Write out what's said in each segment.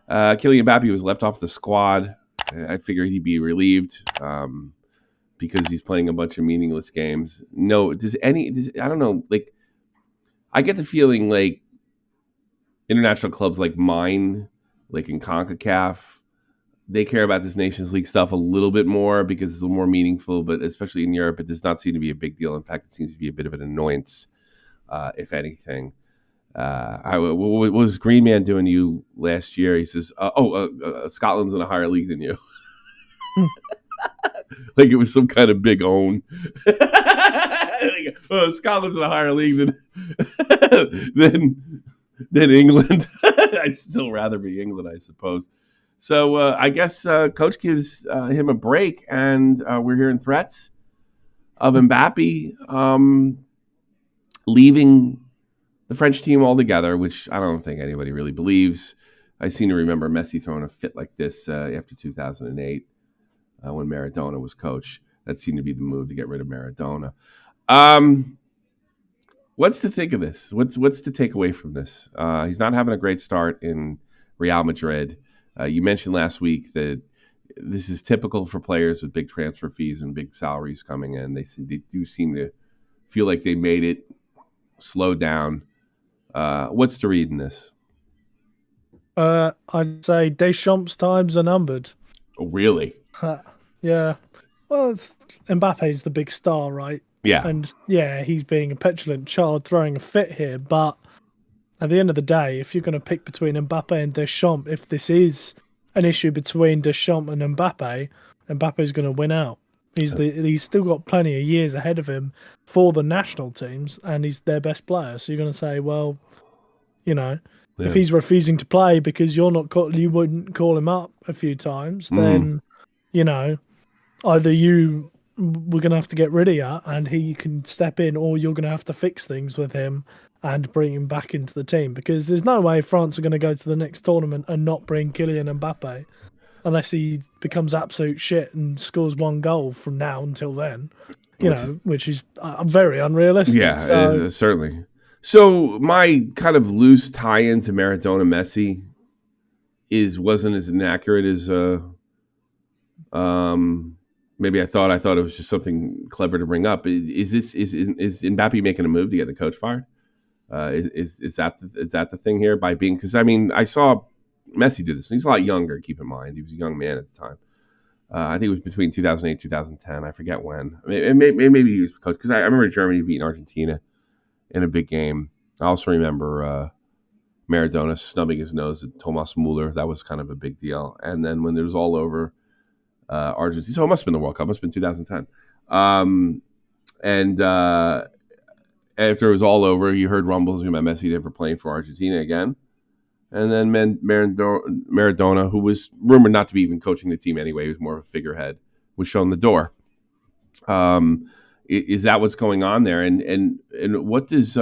Kylian MBAPPÉ was left off the squad. I figured he'd be relieved because he's playing a bunch of meaningless games. No, I don't know. Like, I get the feeling like international clubs like mine, like in CONCACAF, they care about this Nations League stuff a little bit more because it's a little more meaningful. But especially in Europe, it does not seem to be a big deal. In fact, it seems to be a bit of an annoyance, if anything. What was Green Man doing to you last year? He says, Scotland's in a higher league than you. Like it was some kind of big own. Scotland's in a higher league than England. I'd still rather be England, I suppose. So I guess Coach gives him a break, and we're hearing threats of MBAPPÉ leaving the French team altogether, which I don't think anybody really believes. I seem to remember Messi throwing a fit like this after 2008 when Maradona was coach. That seemed to be the move to get rid of Maradona. What's to think of this? What's to take away from this? He's not having a great start in Real Madrid. You mentioned last week that this is typical for players with big transfer fees and big salaries coming in. They do seem to feel like they made it, slowed down. What's to read in this? I'd say Deschamps' times are numbered. Oh, really? Yeah. Well, Mbappe's the big star, right? Yeah. And yeah, he's being a petulant child throwing a fit here. But at the end of the day, if you're going to pick between Mbappe and Deschamps, if this is an issue between Deschamps and Mbappe, Mbappe's going to win out. He's still got plenty of years ahead of him for the national teams, and he's their best player. So you're going to say, well, if he's refusing to play because you wouldn't call him up a few times, then either we're going to have to get rid of you and he can step in, or you're going to have to fix things with him and bring him back into the team, because there's no way France are going to go to the next tournament and not bring Kylian Mbappe unless he becomes absolute shit and scores one goal from now until then, which is very unrealistic. Yeah, certainly. So my kind of loose tie-in to Maradona Messi wasn't as inaccurate as maybe I thought. I thought it was just something clever to bring up. Is MBAPPÉ making a move to get the coach fired? Is that the thing here? Because I mean, I saw Messi do this. He's a lot younger. Keep in mind, he was a young man at the time. I think it was between 2008 2010. I forget when. Maybe he was coach, because I remember Germany beating Argentina in a big game. I also remember Maradona snubbing his nose at Thomas Muller. That was kind of a big deal. And then when it was all over, Argentina. So it must have been the World Cup. It must have been 2010. After it was all over, you heard rumbles about Messi never playing for Argentina again. And then Maradona, who was rumored not to be even coaching the team anyway, he was more of a figurehead, was shown the door. Is that what's going on there? And what does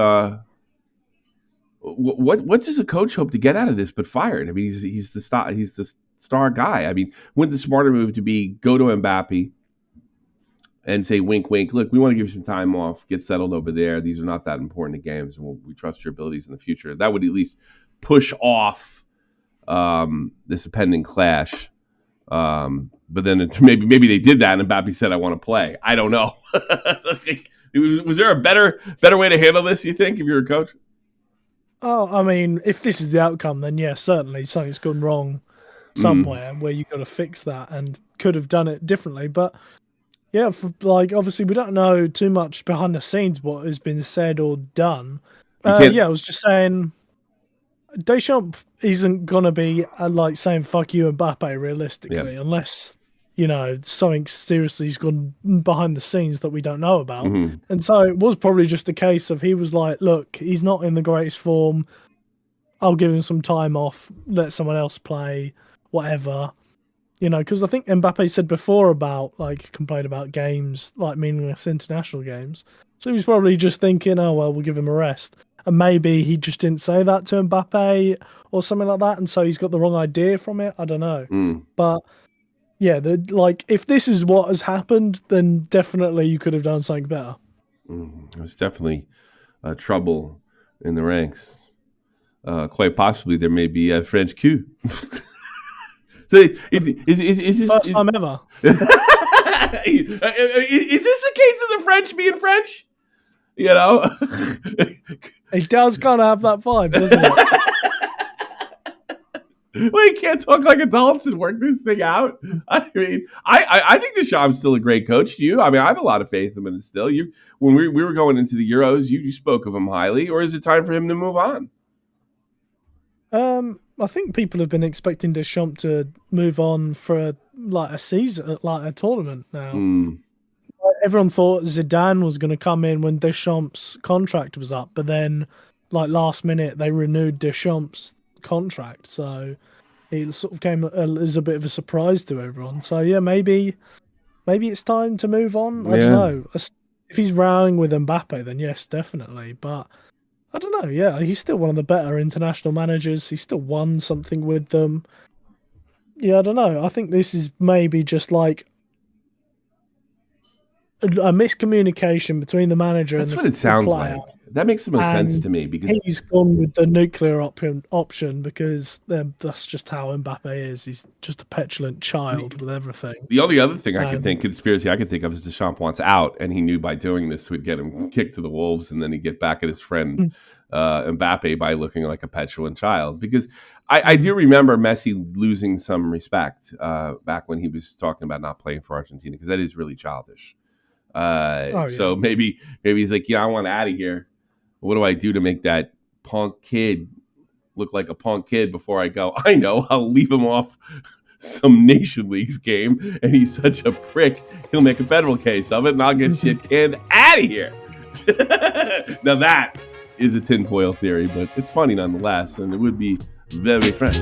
what does a coach hope to get out of this but fired? I mean, he's the star guy. I mean, wouldn't the smarter move to be go to MBAPPÉ and say, wink, wink, look, we want to give you some time off, get settled over there. These are not that important games, and we trust your abilities in the future. That would at least push off this impending clash. But then maybe they did that, and MBAPPÉ said, I want to play. I don't know. Was there a better way to handle this, you think, if you're a coach? Oh, I mean, if this is the outcome, then yeah, certainly something's gone wrong somewhere where you've got to fix that, and could have done it differently. But yeah, obviously we don't know too much behind the scenes what has been said or done. I was just saying, Deschamps isn't gonna be saying "fuck you" Mbappe realistically, unless something seriously has gone behind the scenes that we don't know about. And so it was probably just a case of he was like, "Look, he's not in the greatest form. I'll give him some time off. Let someone else play, whatever." Because I think Mbappe said before about complain about games, meaningless international games. So he was probably just thinking, "Oh well, we'll give him a rest." And maybe he just didn't say that to Mbappe or something like that, and so he's got the wrong idea from it. I don't know. But yeah, if this is what has happened, then definitely you could have done something better. There's definitely trouble in the ranks. Quite possibly there may be a French coup. So is this First time ever. is this the case of the French being French? You know, It does kind of have that vibe, doesn't it? Well, you can't talk like adults and work this thing out. I mean, I think Deschamps still a great coach. You, I mean, I have a lot of faith in him still. You, when we were going into the Euros, you spoke of him highly. Or is it time for him to move on? I think people have been expecting Deschamps to move on for a season, like a tournament now. Everyone thought Zidane was going to come in when Deschamps' contract was up, but then, like last minute, they renewed Deschamps' contract, so it sort of came as a bit of a surprise to everyone. So yeah, maybe it's time to move on. I don't know. If he's rowing with Mbappe, then yes, definitely. But I don't know. Yeah, he's still one of the better international managers. He still won something with them. Yeah, I don't know. I think this is maybe just like a miscommunication between the manager That's and what it sounds like. That makes the most sense to me because he's gone with the nuclear option because that's just how Mbappe is. He's just a petulant child with everything. The only other thing I could think, conspiracy I could think of, is Deschamps wants out, and he knew by doing this would get him kicked to the wolves, and then he'd get back at his friend Mbappe by looking like a petulant child. Because I do remember Messi losing some respect back when he was talking about not playing for Argentina, because that is really childish. So maybe he's like, yeah, I want out of here. What do I do to make that punk kid look like a punk kid before I go? I know, I'll leave him off some Nation Leagues game, and he's such a prick, he'll make a federal case of it, and I'll get shit canned out of here. Now that is a tinfoil theory, but it's funny nonetheless, and it would be very French.